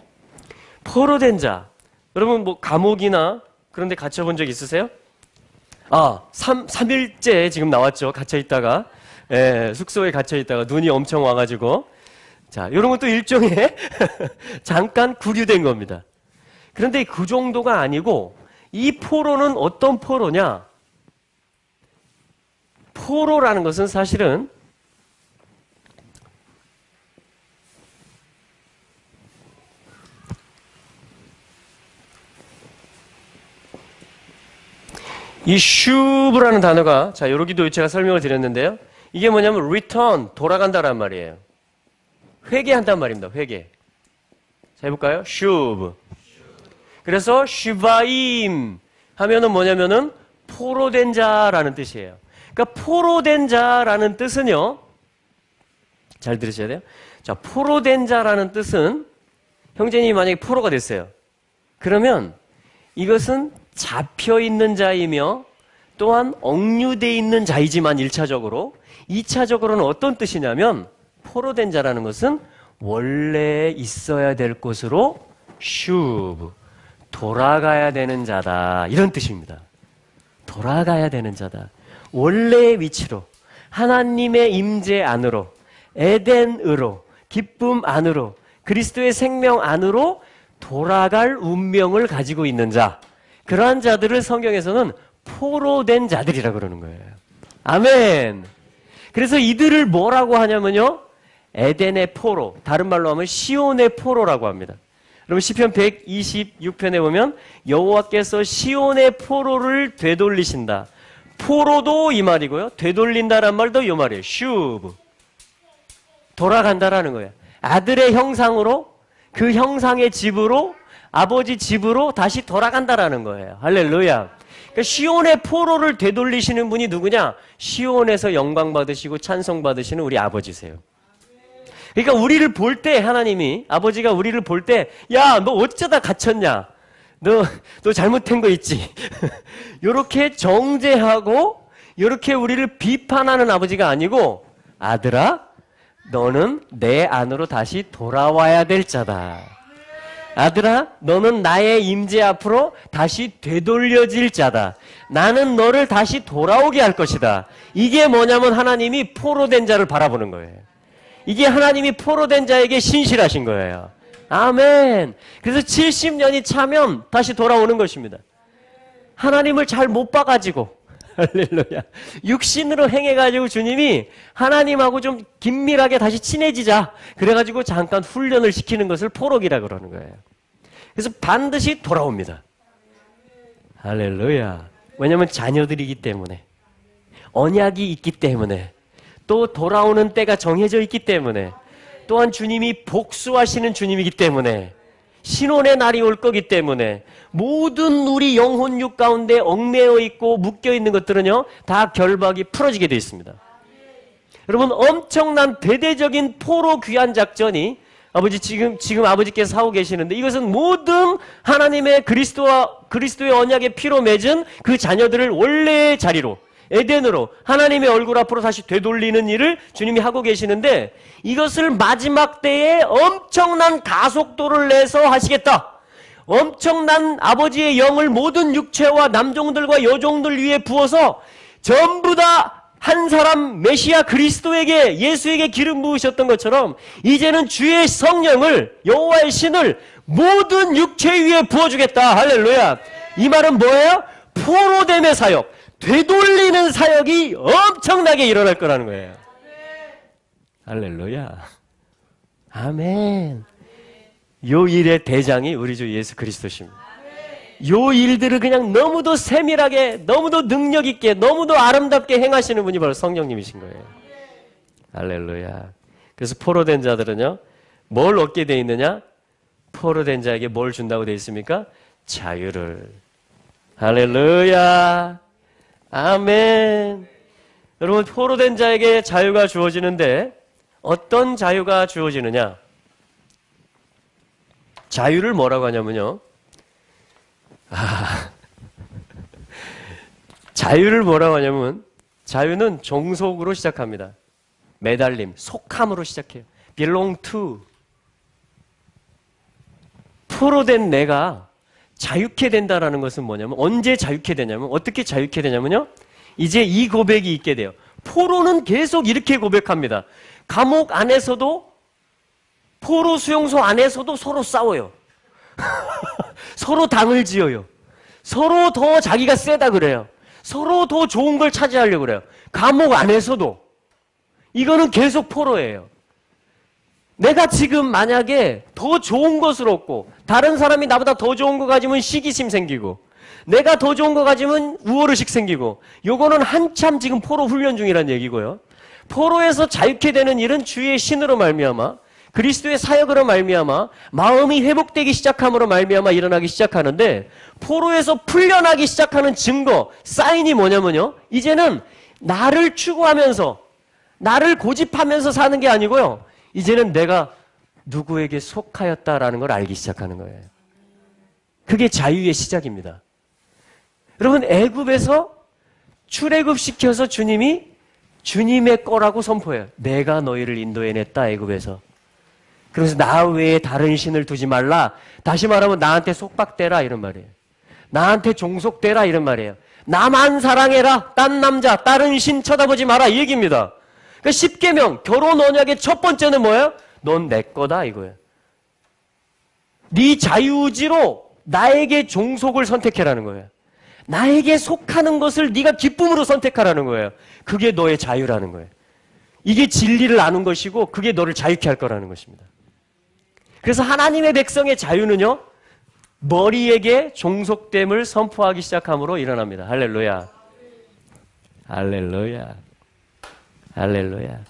포로된 자. 여러분 뭐 감옥이나 그런 데 갇혀 본 적 있으세요? 3일째 지금 나왔죠. 갇혀 있다가. 예, 숙소에 갇혀 있다가 눈이 엄청 와가지고. 자, 이런 것도 일종의 잠깐 구류된 겁니다. 그런데 그 정도가 아니고 이 포로는 어떤 포로냐? 포로라는 것은 사실은 이 슈브라는 단어가, 자, 여기도 제가 설명을 드렸는데요. 이게 뭐냐면 return, 돌아간다란 말이에요. 회개한단 말입니다. 회개. 자, 해볼까요? 슈브. 그래서 슈바임 하면은 뭐냐면은 포로된 자라는 뜻이에요. 그러니까 포로된 자라는 뜻은요. 잘 들으셔야 돼요. 자, 포로된 자라는 뜻은 형제님이 만약에 포로가 됐어요. 그러면 이것은 잡혀 있는 자이며 또한 억류되어 있는 자이지만 1차적으로 2차적으로는 어떤 뜻이냐면 포로된 자라는 것은 원래 있어야 될 곳으로 슈브 돌아가야 되는 자다 이런 뜻입니다. 돌아가야 되는 자다. 원래의 위치로 하나님의 임재 안으로 에덴으로 기쁨 안으로 그리스도의 생명 안으로 돌아갈 운명을 가지고 있는 자 그러한 자들을 성경에서는 포로된 자들이라고 그러는 거예요. 아멘. 그래서 이들을 뭐라고 하냐면요. 에덴의 포로, 다른 말로 하면 시온의 포로라고 합니다. 여러분 시편 126편에 보면 여호와께서 시온의 포로를 되돌리신다. 포로도 이 말이고요. 되돌린다란 말도 이 말이에요. 슈브. 돌아간다라는 거예요. 아들의 형상으로 그 형상의 집으로 아버지 집으로 다시 돌아간다라는 거예요. 할렐루야. 그러니까 시온의 포로를 되돌리시는 분이 누구냐? 시온에서 영광 받으시고 찬송 받으시는 우리 아버지세요. 그러니까 우리를 볼 때 하나님이 아버지가 우리를 볼 때 야, 너 어쩌다 갇혔냐? 너 잘못된 거 있지? 이렇게 정죄하고 이렇게 우리를 비판하는 아버지가 아니고 아들아, 너는 내 안으로 다시 돌아와야 될 자다. 아들아, 너는 나의 임재 앞으로 다시 되돌려질 자다. 나는 너를 다시 돌아오게 할 것이다. 이게 뭐냐면 하나님이 포로된 자를 바라보는 거예요. 이게 하나님이 포로된 자에게 신실하신 거예요. 아멘. 그래서 70년이 차면 다시 돌아오는 것입니다. 하나님을 잘 못 봐가지고 할렐루야. 육신으로 행해가지고 주님이 하나님하고 좀 긴밀하게 다시 친해지자. 그래가지고 잠깐 훈련을 시키는 것을 포로기라 그러는 거예요. 그래서 반드시 돌아옵니다. 할렐루야. 왜냐하면 자녀들이기 때문에 언약이 있기 때문에 또 돌아오는 때가 정해져 있기 때문에 또한 주님이 복수하시는 주님이기 때문에 신혼의 날이 올 거기 때문에 모든 우리 영혼육 가운데 얽매여 있고 묶여 있는 것들은요 다 결박이 풀어지게 되어 있습니다. 여러분 엄청난 대대적인 포로 귀환 작전이 아버지 지금 아버지께서 하고 계시는데 이것은 모든 하나님의 그리스도의 언약의 피로 맺은 그 자녀들을 원래의 자리로 에덴으로 하나님의 얼굴 앞으로 다시 되돌리는 일을 주님이 하고 계시는데 이것을 마지막 때에 엄청난 가속도를 내서 하시겠다. 엄청난 아버지의 영을 모든 육체와 남종들과 여종들 위에 부어서 전부 다 한 사람 메시아 그리스도에게 예수에게 기름 부으셨던 것처럼 이제는 주의 성령을 여호와의 신을 모든 육체 위에 부어주겠다. 할렐루야. 이 말은 뭐예요? 포로됨의 사역, 되돌리는 사역이 엄청나게 일어날 거라는 거예요. 할렐루야. 아멘. 요 일의 대장이 우리 주 예수 그리스도십니다. 요 일들을 그냥 너무도 세밀하게, 너무도 능력 있게, 너무도 아름답게 행하시는 분이 바로 성령님이신 거예요. 할렐루야. 그래서 포로된 자들은요, 뭘 얻게 돼 있느냐? 포로된 자에게 뭘 준다고 되어 있습니까? 자유를. 할렐루야. 아멘. 여러분, 포로된 자에게 자유가 주어지는데 어떤 자유가 주어지느냐? 자유를 뭐라고 하냐면요. 자유를 뭐라고 하냐면 자유는 종속으로 시작합니다. 매달림, 속함으로 시작해요. belong to. 포로된 내가 자유케 된다라는 것은 뭐냐면 언제 자유케 되냐면 어떻게 자유케 되냐면요. 이제 이 고백이 있게 돼요. 포로는 계속 이렇게 고백합니다. 감옥 안에서도 포로 수용소 안에서도 서로 싸워요. 서로 당을 지어요. 서로 더 자기가 세다 그래요. 서로 더 좋은 걸 차지하려고 그래요. 감옥 안에서도. 이거는 계속 포로예요. 내가 지금 만약에 더 좋은 것을 얻고 다른 사람이 나보다 더 좋은 거 가지면 시기심 생기고 내가 더 좋은 거 가지면 우월의식 생기고 요거는 한참 지금 포로 훈련 중이란 얘기고요. 포로에서 자유케 되는 일은 주의 신으로 말미암아 그리스도의 사역으로 말미암아 마음이 회복되기 시작함으로 말미암아 일어나기 시작하는데 포로에서 풀려나기 시작하는 증거, 사인이 뭐냐면요. 이제는 나를 추구하면서 나를 고집하면서 사는 게 아니고요. 이제는 내가 누구에게 속하였다라는 걸 알기 시작하는 거예요. 그게 자유의 시작입니다. 여러분, 애굽에서 출애굽시켜서 주님이 주님의 거라고 선포해요. 내가 너희를 인도해냈다, 애굽에서. 그래서 나 외에 다른 신을 두지 말라. 다시 말하면 나한테 속박대라 이런 말이에요. 나한테 종속대라 이런 말이에요. 나만 사랑해라. 딴 남자, 다른 신 쳐다보지 마라 이 얘기입니다. 그러니까 10계명, 결혼 언약의 첫 번째는 뭐예요? 넌 내 거다 이거예요. 네 자유의지로 나에게 종속을 선택해라는 거예요. 나에게 속하는 것을 네가 기쁨으로 선택하라는 거예요. 그게 너의 자유라는 거예요. 이게 진리를 아는 것이고 그게 너를 자유케 할 거라는 것입니다. 그래서 하나님의 백성의 자유는요. 머리에게 종속됨을 선포하기 시작함으로 일어납니다. 할렐루야. 할렐루야. 할렐루야.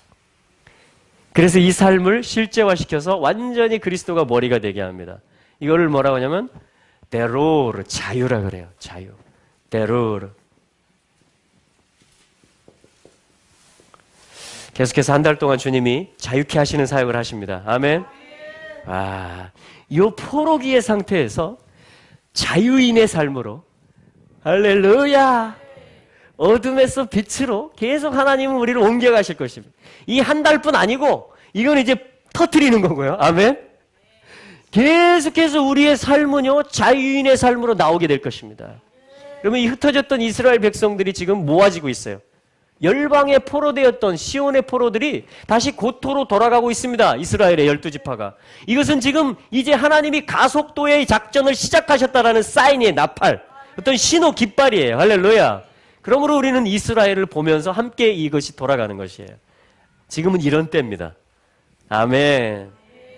그래서 이 삶을 실제화시켜서 완전히 그리스도가 머리가 되게 합니다. 이거를 뭐라고 하냐면 데로르, 자유라 그래요. 자유. 데로르. 계속해서 한 달 동안 주님이 자유케 하시는 사역을 하십니다. 아멘. 이 포로기의 상태에서 자유인의 삶으로 할렐루야. 어둠에서 빛으로 계속 하나님은 우리를 옮겨가실 것입니다. 이 한 달뿐 아니고 이건 이제 터뜨리는 거고요. 아멘. 계속해서 우리의 삶은요 자유인의 삶으로 나오게 될 것입니다. 그러면 이 흩어졌던 이스라엘 백성들이 지금 모아지고 있어요. 열방의 포로되었던 시온의 포로들이 다시 고토로 돌아가고 있습니다. 이스라엘의 12지파가. 이것은 지금 이제 하나님이 가속도의 작전을 시작하셨다라는 사인의 나팔, 어떤 신호 깃발이에요. 할렐루야. 그러므로 우리는 이스라엘을 보면서 함께 이것이 돌아가는 것이에요. 지금은 이런 때입니다. 아멘.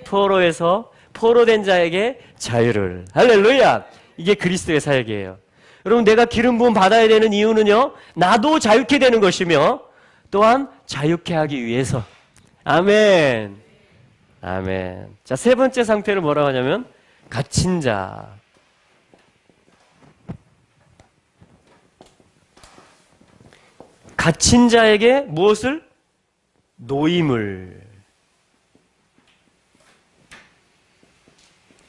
포로에서 포로된 자에게 자유를. 할렐루야. 이게 그리스도의 사역이에요. 여러분, 내가 기름 부음 받아야 되는 이유는요, 나도 자유케 되는 것이며 또한 자유케 하기 위해서. 아멘. 아멘. 자, 세 번째 상태를 뭐라고 하냐면 갇힌 자. 갇힌 자에게 무엇을? 노임을.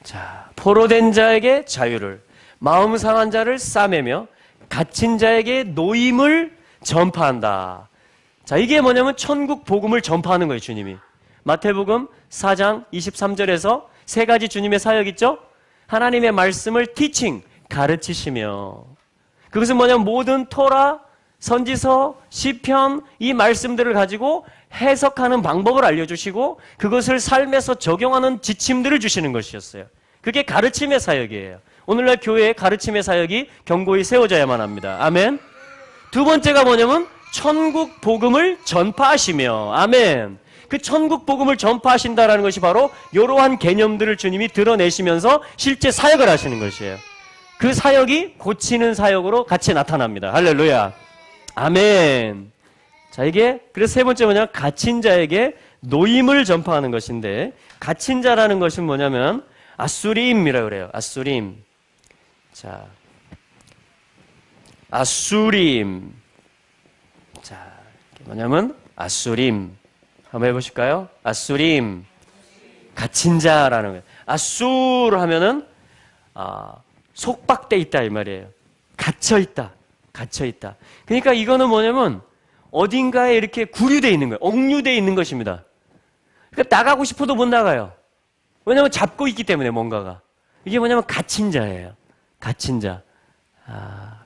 자, 포로된 자에게 자유를, 마음 상한 자를 싸매며 갇힌 자에게 노임을 전파한다. 자, 이게 뭐냐면 천국 복음을 전파하는 거예요, 주님이. 마태복음 4장 23절에서 세 가지 주님의 사역 있죠? 하나님의 말씀을 티칭, 가르치시며. 그것은 뭐냐면 모든 토라, 선지서, 시편, 이 말씀들을 가지고 해석하는 방법을 알려주시고 그것을 삶에서 적용하는 지침들을 주시는 것이었어요. 그게 가르침의 사역이에요. 오늘날 교회의 가르침의 사역이 견고히 세워져야만 합니다. 아멘. 두 번째가 뭐냐면 천국 복음을 전파하시며. 아멘. 그 천국 복음을 전파하신다라는 것이 바로 이러한 개념들을 주님이 드러내시면서 실제 사역을 하시는 것이에요. 그 사역이 고치는 사역으로 같이 나타납니다. 할렐루야. 아멘. 자, 이게 그래서 세 번째 뭐냐, 갇힌 자에게 노임을 전파하는 것인데, 갇힌 자라는 것은 뭐냐면 아수림이라고 그래요. 아수림. 자, 아수림. 자, 뭐냐면 아수림. 한번 해보실까요? 아수림. 갇힌 자라는 거예요. 아수르 하면은 속박돼 있다 이 말이에요. 갇혀 있다. 갇혀 있다. 그러니까 이거는 뭐냐면 어딘가에 이렇게 구류돼 있는 거예요. 억류돼 있는 것입니다. 그러니까 나가고 싶어도 못 나가요. 왜냐하면 잡고 있기 때문에 뭔가가. 이게 뭐냐면 갇힌 자예요. 갇힌 자.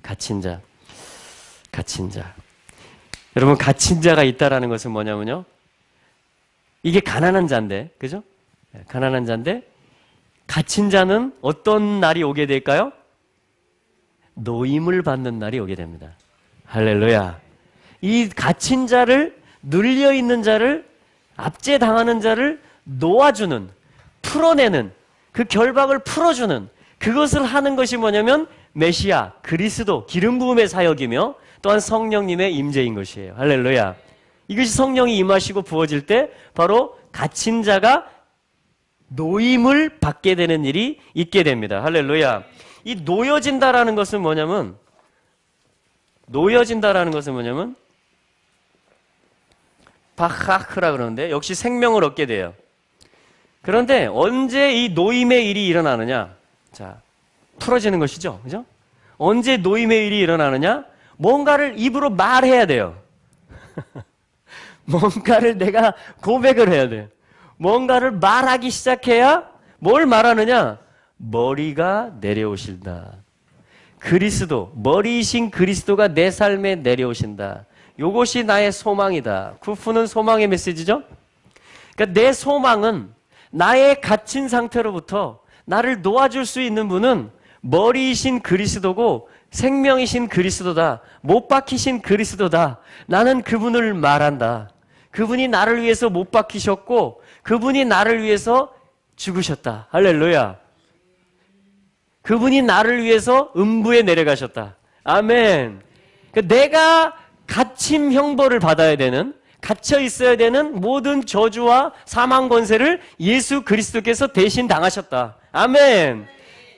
갇힌 자. 갇힌 자. 여러분, 갇힌 자가 있다라는 것은 뭐냐면요. 이게 가난한 자인데, 그죠? 가난한 자인데, 갇힌 자는 어떤 날이 오게 될까요? 노임을 받는 날이 오게 됩니다. 할렐루야. 이 갇힌 자를, 눌려있는 자를, 압제당하는 자를 놓아주는, 풀어내는, 그 결박을 풀어주는, 그것을 하는 것이 뭐냐면 메시아, 그리스도, 기름 부음의 사역이며 또한 성령님의 임재인 것이에요. 할렐루야. 이것이 성령이 임하시고 부어질 때 바로 갇힌 자가 노임을 받게 되는 일이 있게 됩니다. 할렐루야. 이 놓여진다라는 것은 뭐냐면 바하크라 그러는데 역시 생명을 얻게 돼요. 그런데 언제 이 노임의 일이 일어나느냐? 자, 풀어지는 것이죠. 그죠? 언제 노임의 일이 일어나느냐? 뭔가를 입으로 말해야 돼요. 뭔가를 내가 고백을 해야 돼요. 뭔가를 말하기 시작해야 뭘 말하느냐? 머리가 내려오신다. 그리스도, 머리이신 그리스도가 내 삶에 내려오신다. 이것이 나의 소망이다. 쿠프는 소망의 메시지죠? 그러니까 내 소망은 나의 갇힌 상태로부터 나를 놓아줄 수 있는 분은 머리이신 그리스도고 생명이신 그리스도다. 못 박히신 그리스도다. 나는 그분을 말한다. 그분이 나를 위해서 못 박히셨고 그분이 나를 위해서 죽으셨다. 할렐루야. 그분이 나를 위해서 음부에 내려가셨다. 아멘. 그러니까 내가 갇힘 형벌을 받아야 되는, 갇혀 있어야 되는 모든 저주와 사망 권세를 예수 그리스도께서 대신 당하셨다. 아멘.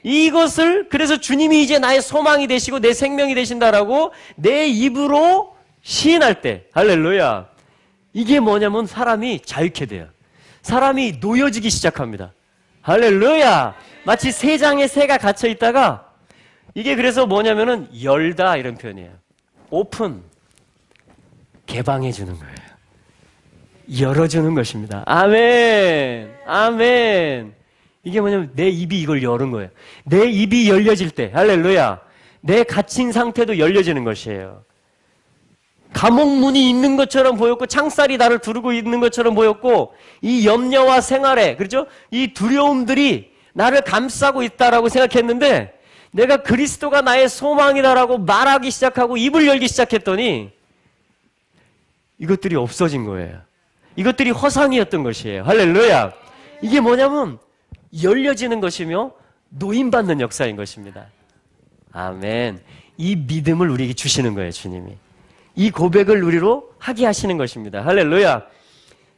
이것을 그래서 주님이 이제 나의 소망이 되시고 내 생명이 되신다라고 내 입으로 시인할 때, 할렐루야. 이게 뭐냐면 사람이 자유케 돼요. 사람이 놓여지기 시작합니다. 할렐루야. 마치 새 장에 새가 갇혀 있다가 이게 그래서 뭐냐면은 열다 이런 표현이에요. 오픈. 개방해 주는 거예요. 열어주는 것입니다. 아멘. 아멘. 이게 뭐냐면 내 입이 이걸 여는 거예요. 내 입이 열려질 때, 할렐루야. 내 갇힌 상태도 열려지는 것이에요. 감옥문이 있는 것처럼 보였고 창살이 나를 두르고 있는 것처럼 보였고 이 염려와 생활에, 그렇죠? 이 두려움들이 나를 감싸고 있다라고 생각했는데 내가 그리스도가 나의 소망이다라고 말하기 시작하고 입을 열기 시작했더니 이것들이 없어진 거예요. 이것들이 허상이었던 것이에요. 할렐루야. 이게 뭐냐면 열려지는 것이며 노임받는 역사인 것입니다. 아멘. 이 믿음을 우리에게 주시는 거예요, 주님이. 이 고백을 우리로 하게 하시는 것입니다. 할렐루야.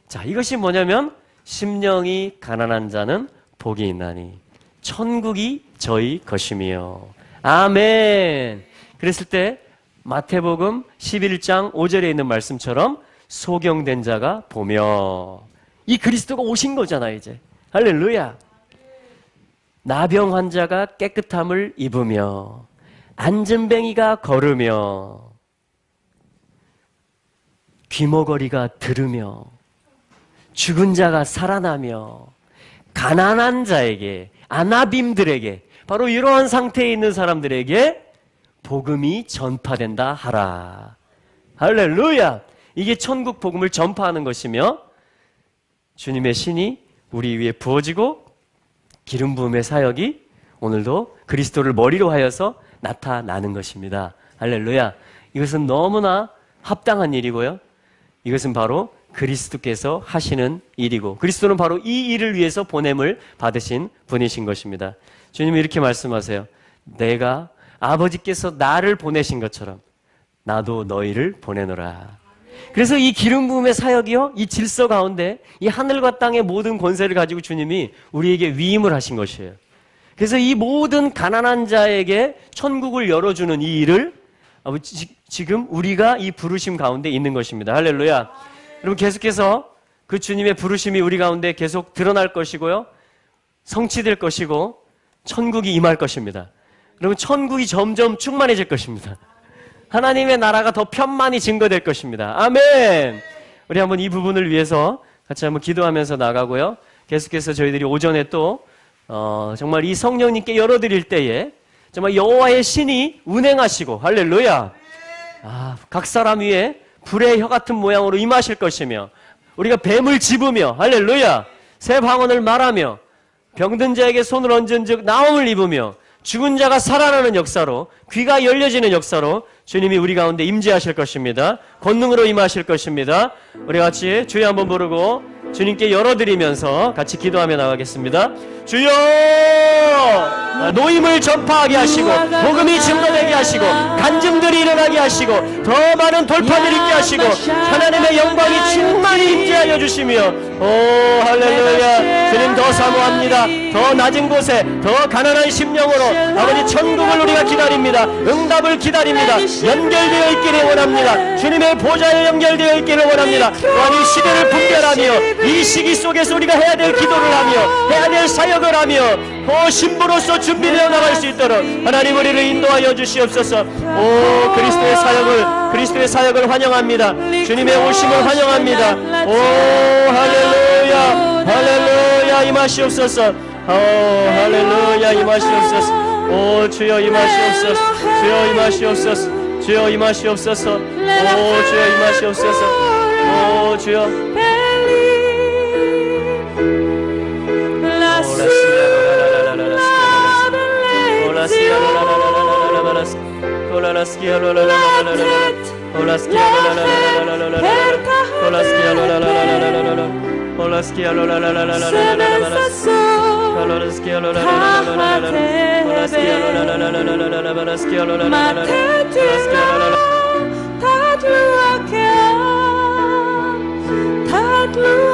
자, 이것이 뭐냐면 심령이 가난한 자는 복이 있나니 천국이 저희 것이며. 아멘. 그랬을 때 마태복음 11장 5절에 있는 말씀처럼 소경된 자가 보며 이 그리스도가 오신 거잖아요, 이제. 할렐루야. 나병 환자가 깨끗함을 입으며 안전뱅이가 걸으며 귀머거리가 들으며 죽은 자가 살아나며 가난한 자에게, 아나빔들에게, 바로 이러한 상태에 있는 사람들에게 복음이 전파된다 하라. 할렐루야. 이게 천국 복음을 전파하는 것이며 주님의 신이 우리 위에 부어지고 기름 부음의 사역이 오늘도 그리스도를 머리로 하여서 나타나는 것입니다. 할렐루야. 이것은 너무나 합당한 일이고요. 이것은 바로 그리스도께서 하시는 일이고 그리스도는 바로 이 일을 위해서 보냄을 받으신 분이신 것입니다. 주님이 이렇게 말씀하세요. 내가 아버지께서 나를 보내신 것처럼 나도 너희를 보내노라. 그래서 이 기름 부음의 사역이요, 이 질서 가운데 이 하늘과 땅의 모든 권세를 가지고 주님이 우리에게 위임을 하신 것이에요. 그래서 이 모든 가난한 자에게 천국을 열어주는 이 일을 지금 우리가 이 부르심 가운데 있는 것입니다. 할렐루야. 여러분, 계속해서 그 주님의 부르심이 우리 가운데 계속 드러날 것이고요, 성취될 것이고 천국이 임할 것입니다. 여러분, 천국이 점점 충만해질 것입니다. 하나님의 나라가 더 편만히 증거될 것입니다. 아멘. 우리 한번 이 부분을 위해서 같이 한번 기도하면서 나가고요, 계속해서 저희들이 오전에 또 정말 이 성령님께 열어드릴 때에 정말 여호와의 신이 운행하시고, 할렐루야, 각 사람 위에 불의 혀 같은 모양으로 임하실 것이며, 우리가 뱀을 집으며, 할렐루야, 새 방언을 말하며, 병든 자에게 손을 얹은 즉 나음을 입으며, 죽은 자가 살아나는 역사로, 귀가 열려지는 역사로 주님이 우리 가운데 임재하실 것입니다. 권능으로 임하실 것입니다. 우리 같이 주여 한번 부르고 주님께 열어드리면서 같이 기도하며 나가겠습니다. 주여, 노임을 전파하게 하시고 복음이 증거되게 하시고 간증들이 일어나게 하시고 더 많은 돌파들이 있게 하시고 하나님의 영광이 충만히 임재하여 주시며, 오 할렐루야, 주님 더 사모합니다. 더 낮은 곳에 더 가난한 심령으로 아버지 천국을 우리가 기다립니다. 응답을 기다립니다. 연결되어 있기를 원합니다. 주님의 보좌에 연결되어 있기를 원합니다. 또한 이 시대를 분별하며 이 시기 속에서 우리가 해야 될 기도를 하며 해야 될 사역을 하며 신부로서 준비되어 나갈 수 있도록 하나님 우리를 인도하여 주시옵소서. 오 그리스도의 사역을 환영합니다. 주님의 오심을 환영합니다. 오 할렐루야, 할렐루야, 임하시옵소서. 오 할렐루야, 임하시옵소서. 오 주여 임하시옵소서. 주여 임하시옵소서. 주여 임하시옵소서. 오 주여 임하시옵소서. 오 주여. Tatlu